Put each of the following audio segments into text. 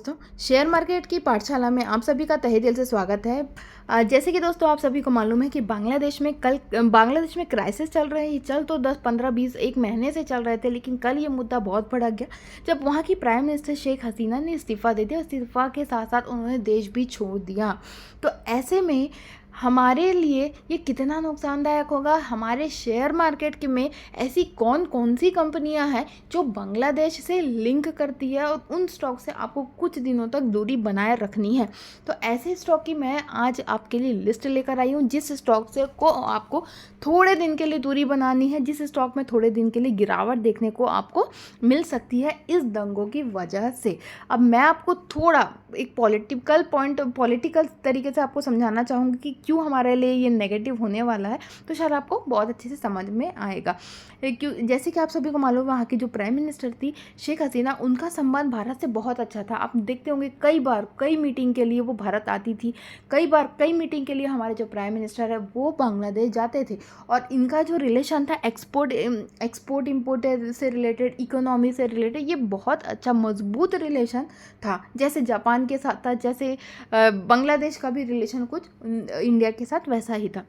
दोस्तों, share market की पाठशाला में आप सभी का तहे दिल से स्वागत है। जैसे कि दोस्तों आप सभी को मालूम है कि बांग्लादेश में क्राइसिस चल रहे हैं। चल तो 10 15 20 एक महीने से चल रहे थे, लेकिन कल ये मुद्दा बहुत भड़क गया जब वहाँ की प्राइम मिनिस्टर शेख हसीना ने इस्तीफ़ा दे दिया। इस्तीफ़ा के साथ साथ उन्होंने देश भी छोड़ दिया। तो ऐसे में हमारे लिए ये कितना नुकसानदायक होगा। हमारे शेयर मार्केट में ऐसी कौन कौन सी कंपनियां हैं जो बांग्लादेश से लिंक करती है और उन स्टॉक से आपको कुछ दिनों तक दूरी बनाए रखनी है। तो ऐसे स्टॉक की मैं आज आपके लिए लिस्ट लेकर आई हूँ, जिस स्टॉक से को आपको थोड़े दिन के लिए दूरी बनानी है, जिस स्टॉक में थोड़े दिन के लिए गिरावट देखने को आपको मिल सकती है इस दंगों की वजह से। अब मैं आपको थोड़ा एक पॉलिटिकल तरीके से आपको समझाना चाहूँगी कि क्यों हमारे लिए ये नेगेटिव होने वाला है, तो शायद आपको बहुत अच्छे से समझ में आएगा। क्यों, जैसे कि आप सभी को मालूम है, वहाँ की जो प्राइम मिनिस्टर थी शेख हसीना, उनका संबंध भारत से बहुत अच्छा था। आप देखते होंगे कई मीटिंग के लिए वो भारत आती थी। कई मीटिंग के लिए हमारे जो प्राइम मिनिस्टर है वो बांग्लादेश जाते थे। और इनका जो रिलेशन था एक्सपोर्ट इम्पोर्ट से रिलेटेड, इकोनॉमी से रिलेटेड, ये बहुत अच्छा मजबूत रिलेशन था। जैसे जापान के साथ था, जैसे बांग्लादेश का भी रिलेशन कुछ इंडिया के साथ वैसा ही था।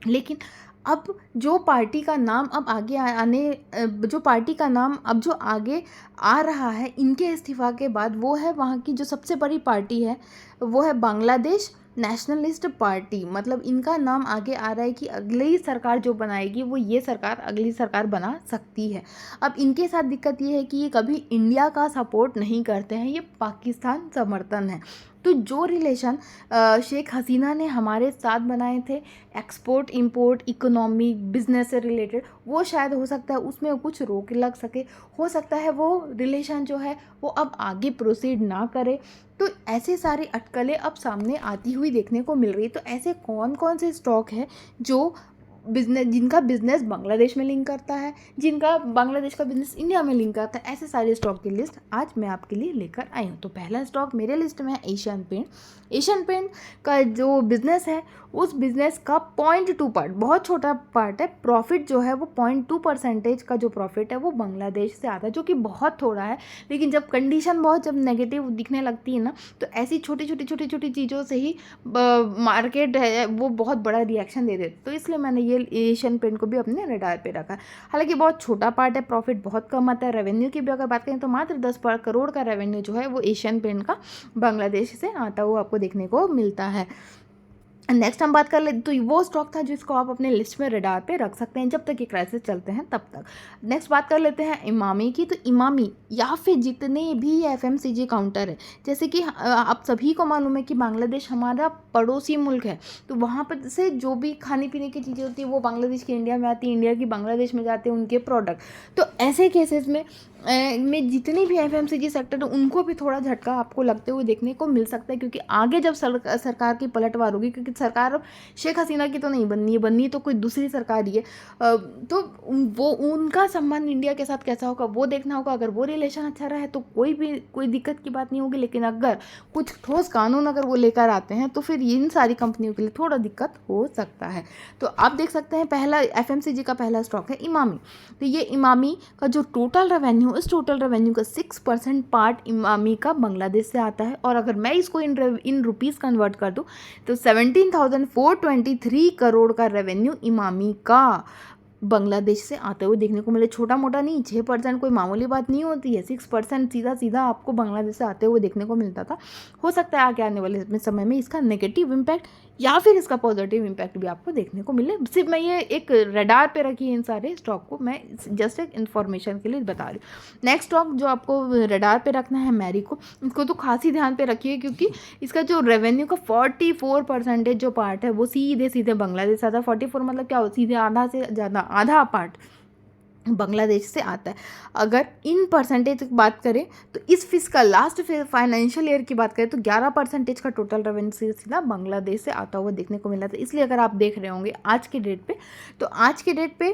लेकिन अब जो पार्टी का नाम अब जो आगे आ रहा है इनके इस्तीफा के बाद, वो है वहाँ की जो सबसे बड़ी पार्टी है, वो है बांग्लादेश नेशनलिस्ट पार्टी। मतलब इनका नाम आगे आ रहा है कि अगली सरकार जो बनाएगी वो ये सरकार अगली सरकार बना सकती है। अब इनके साथ दिक्कत ये है कि ये कभी इंडिया का सपोर्ट नहीं करते हैं, ये पाकिस्तान समर्थन है। तो जो रिलेशन शेख हसीना ने हमारे साथ बनाए थे, एक्सपोर्ट इंपोर्ट इकोनॉमी बिजनेस से रिलेटेड, वो शायद हो सकता है उसमें कुछ रोक लग सके। हो सकता है वो रिलेशन जो है वो अब आगे प्रोसीड ना करे। तो ऐसे सारी अटकलें अब सामने आती हुई देखने को मिल रही है। तो ऐसे कौन कौन से स्टॉक हैं जिनका बिजनेस बांग्लादेश में लिंक करता है, जिनका बांग्लादेश का बिजनेस इंडिया में लिंक करता है, ऐसे सारे स्टॉक की लिस्ट आज मैं आपके लिए लेकर आई हूँ। तो पहला स्टॉक मेरे लिस्ट में है एशियन पेंट। एशियन पेंट का जो बिजनेस है, उस बिजनेस का 0.2 पार्ट, बहुत छोटा पार्ट है, प्रॉफिट जो है वो 0.2% का जो प्रॉफिट है वो बांग्लादेश से आता है, जो कि बहुत थोड़ा है। लेकिन जब जब नेगेटिव दिखने लगती है ना, तो ऐसी छोटी छोटी चीज़ों से ही मार्केट है वो बहुत बड़ा रिएक्शन दे देते। तो इसलिए मैंने ये एशियन पेंट को भी अपने रडार पे रखा। हालांकि बहुत छोटा पार्ट है, प्रॉफिट बहुत कम आता है। रेवेन्यू की भी अगर बात करें तो मात्र 10 करोड़ का रेवेन्यू जो है वो एशियन पेंट का बांग्लादेश से आता हुआ आपको देखने को मिलता है। नेक्स्ट हम बात कर ले तो वो स्टॉक था जिसको आप अपने लिस्ट में रडार पे रख सकते हैं जब तक ये क्राइसिस चलते हैं तब तक। नेक्स्ट बात कर लेते हैं इमामी की। तो इमामी या फिर जितने भी एफएमसीजी काउंटर है, जैसे कि आप सभी को मालूम है कि बांग्लादेश हमारा पड़ोसी मुल्क है। तो वहाँ पर से जो भी खाने पीने की चीज़ें होती है वो बांग्लादेश की इंडिया में आती है, इंडिया की बांग्लादेश में जाते हैं उनके प्रोडक्ट। तो ऐसे केसेस में जितनी भी एफएमसीजी सेक्टर है उनको भी थोड़ा झटका आपको लगते हुए देखने को मिल सकता है, क्योंकि आगे जब सरकार की पलटवार होगी, क्योंकि सरकार अब शेख हसीना की तो नहीं बननी है तो कोई दूसरी सरकार ही है। तो वो उनका संबंध इंडिया के साथ कैसा होगा वो देखना होगा। अगर वो रिलेशन अच्छा रहा है तो कोई दिक्कत की बात नहीं होगी। लेकिन अगर कुछ ठोस कानून अगर वो लेकर आते हैं तो फिर इन सारी कंपनियों के लिए थोड़ा दिक्कत हो सकता है। तो आप देख सकते हैं पहला एफएमसीजी का पहला स्टॉक है इमामी। तो ये इमामी का जो टोटल रेवेन्यू, इस टोटल रेवेन्यू का 6% पार्ट इमामी का बांग्लादेश से आता है। और अगर मैं इसको इन रुपीस कन्वर्ट कर दूं तो 17,423 करोड़ का रेवेन्यू इमामी का बांग्लादेश से आते हुए देखने को मिले। छोटा मोटा नहीं, 6% कोई मामूली बात नहीं होती है। 6% सीधा सीधा आपको बांग्लादेश से आते हुए देखने को मिलता था। हो सकता है आगे आने वाले समय में इसका नेगेटिव इम्पैक्ट या फिर इसका पॉजिटिव इम्पैक्ट भी आपको देखने को मिले। सिर्फ मैं ये एक रडार पे रखी है इन सारे स्टॉक को, मैं जस्ट एक इन्फॉर्मेशन के लिए बता रही हूँ। नेक्स्ट स्टॉक जो आपको रडार पे रखना है मैरिको। इसको तो खास ही ध्यान पे रखिए, क्योंकि इसका जो रेवेन्यू का 44% जो पार्ट है वो सीधे बांग्लादेश आता है। 44 मतलब क्या हो, सीधे आधा से ज़्यादा, आधा पार्ट बांग्लादेश से आता है। अगर इन परसेंटेज की बात करें तो इस फिस्कल लास्ट फाइनेंशियल ईयर की बात करें तो 11% का टोटल रेवेन्यू सीधा बांग्लादेश से आता हुआ देखने को मिला था। इसलिए अगर आप देख रहे होंगे आज के डेट पे, तो आज के डेट पे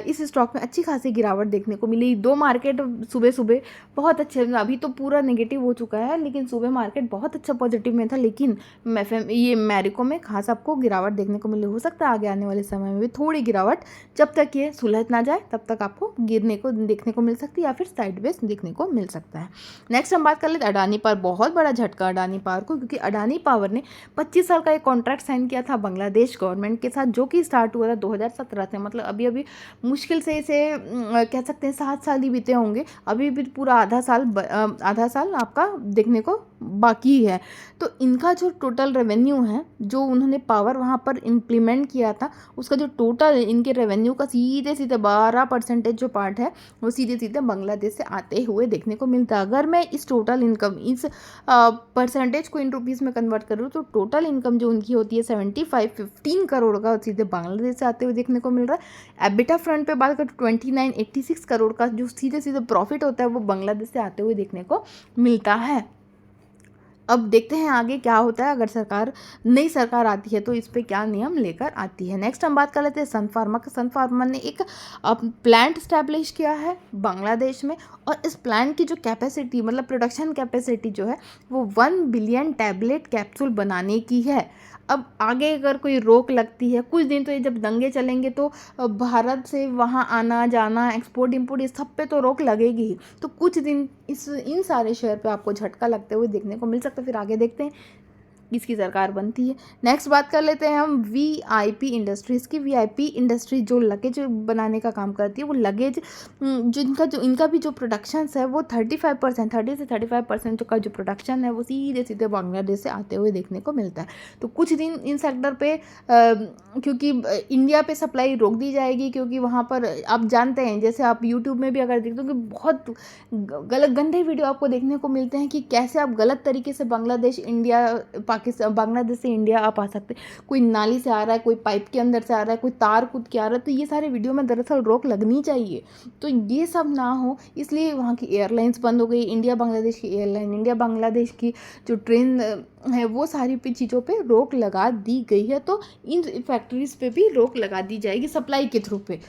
इस स्टॉक में अच्छी खासी गिरावट देखने को मिली। दो मार्केट सुबह बहुत अच्छे, अभी तो पूरा नेगेटिव हो चुका है, लेकिन सुबह मार्केट बहुत अच्छा पॉजिटिव में था। लेकिन ये मैरिको में खास आपको गिरावट देखने को मिली। हो सकता है आगे आने वाले समय में भी थोड़ी गिरावट, जब तक ये सुलझ ना जाए तब तक आपको गिरने को देखने को मिल सकती है या फिर साइडवेज देखने को मिल सकता है। नेक्स्ट हम बात कर लेते हैं अडानी पावर। बहुत बड़ा झटका अडानी पावर को, क्योंकि अडानी पावर ने 25 साल का एक कॉन्ट्रैक्ट साइन किया था बांग्लादेश गवर्नमेंट के साथ, जो कि स्टार्ट हुआ था 2017 से। मतलब अभी अभी मुश्किल से इसे कह सकते हैं 7 साल ही बीते होंगे, अभी भी पूरा आधा साल आपका देखने को बाकी है। तो इनका जो टोटल रेवेन्यू है, जो उन्होंने पावर वहाँ पर इम्प्लीमेंट किया था, उसका जो टोटल इनके रेवेन्यू का सीधे 12% जो पार्ट है वो सीधे बांग्लादेश से आते हुए देखने को मिलता है। अगर मैं इस टोटल इनकम, इस परसेंटेज को इन रुपीज़ में कन्वर्ट करूँ तो टोटल इनकम जो उनकी होती है 15 करोड़ का सीधे बांग्लादेश से आते हुए देखने को मिल रहा है। एबिटा फ्रंट पे बात करें तो 86 करोड़ का जो सीधे प्रॉफिट होता है वो बांग्लादेश से आते हुए देखने को मिलता है। अब देखते हैं आगे क्या होता है, अगर नई सरकार आती है तो इस पे क्या नियम लेकर आती है। नेक्स्ट हम बात कर लेते हैं सन फार्मा का। सन फार्मा ने एक प्लांट स्टैब्लिश किया है बांग्लादेश में, और इस प्लांट की जो कैपेसिटी, मतलब प्रोडक्शन कैपेसिटी जो है वो 1 बिलियन टैबलेट कैप्सूल बनाने की है। अब आगे अगर कोई रोक लगती है, कुछ दिन तो ये जब दंगे चलेंगे तो भारत से वहाँ आना जाना, एक्सपोर्ट इंपोर्ट, इस सब पे तो रोक लगेगी ही। तो कुछ दिन इन सारे शेयर पे आपको झटका लगते हुए देखने को मिल सकता है। फिर आगे देखते हैं किसकी सरकार बनती है। नेक्स्ट बात कर लेते हैं हम वीआईपी इंडस्ट्रीज़ की। वीआईपी इंडस्ट्री जो लगेज बनाने का काम करती है, वो लगेज इनका भी जो प्रोडक्शंस है वो 30 से 35% का जो प्रोडक्शन है वो सीधे बांग्लादेश से आते हुए देखने को मिलता है। तो कुछ दिन इन सेक्टर पे क्योंकि इंडिया पे सप्लाई रोक दी जाएगी, क्योंकि वहाँ पर आप जानते हैं, जैसे आप यूट्यूब में भी अगर देखते हो कि बहुत गलत गंदे वीडियो आपको देखने को मिलते हैं कि कैसे आप गलत तरीके से बांग्लादेश बांग्लादेश से इंडिया आप आ सकते। कोई नाली से आ रहा है, कोई पाइप के अंदर से आ रहा है, कोई तार कूद के आ रहा है। तो ये सारे वीडियो में दरअसल रोक लगनी चाहिए। तो ये सब ना हो इसलिए वहाँ की एयरलाइंस बंद हो गई। इंडिया बांग्लादेश की एयरलाइन, इंडिया बांग्लादेश की जो ट्रेन है, वो सारी चीज़ों पे रोक लगा दी गई है। तो इन फैक्ट्रीज पे भी रोक लगा दी जाएगी सप्लाई के थ्रू पे।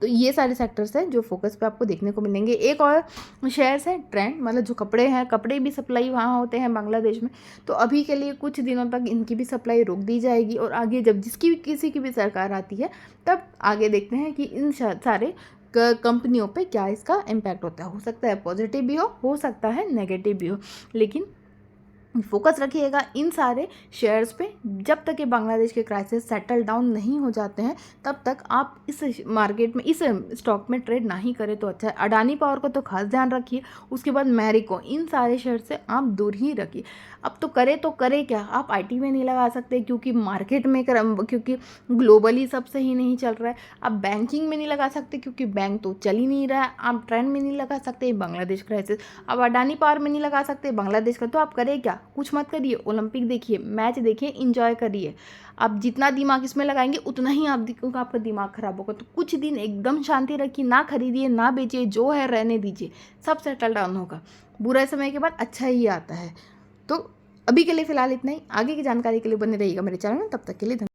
तो ये सारे सेक्टर्स हैं जो फोकस पे आपको देखने को मिलेंगे। एक और शेयर्स है ट्रेंड, मतलब जो कपड़े हैं, कपड़े भी सप्लाई वहाँ होते हैं बांग्लादेश में। तो अभी के लिए कुछ दिनों तक इनकी भी सप्लाई रोक दी जाएगी, और आगे जब किसी की भी सरकार आती है तब आगे देखते हैं कि इन सारे कंपनियों पे क्या इसका इम्पैक्ट होता है। हो सकता है पॉजिटिव भी हो सकता है नेगेटिव भी हो, लेकिन फोकस रखिएगा इन सारे शेयर्स पे। जब तक ये बांग्लादेश के क्राइसिस सेटल डाउन नहीं हो जाते हैं तब तक आप इस मार्केट में, इस स्टॉक में ट्रेड ना ही करें तो अच्छा है। अडानी पावर को तो खास ध्यान रखिए, उसके बाद मैरिको, इन सारे शेयर से आप दूर ही रखिए। अब तो करे क्या, आप आईटी में नहीं लगा सकते क्योंकि मार्केट में क्योंकि ग्लोबली सब सही नहीं चल रहा है। आप बैंकिंग में नहीं लगा सकते क्योंकि बैंक तो चल ही नहीं रहा है। आप ट्रेंड में नहीं लगा सकते बांग्लादेश क्राइसिस। आप अडानी पावर में नहीं लगा सकते बांग्लादेश का। तो आप करें क्या, कुछ मत करिए, ओलंपिक देखिए, मैच देखिए, इंजॉय करिए। आप जितना दिमाग इसमें लगाएंगे उतना ही आपका दिमाग खराब होगा। तो कुछ दिन एकदम शांति रखिए, ना खरीदिए ना बेचिए, जो है रहने दीजिए, सब सेटल डाउन होगा। बुरा समय के बाद अच्छा ही आता है। तो अभी के लिए फ़िलहाल इतना ही। आगे की जानकारी के लिए बने रहिएगा मेरे चैनल में। तब तक के लिए धन्यवाद।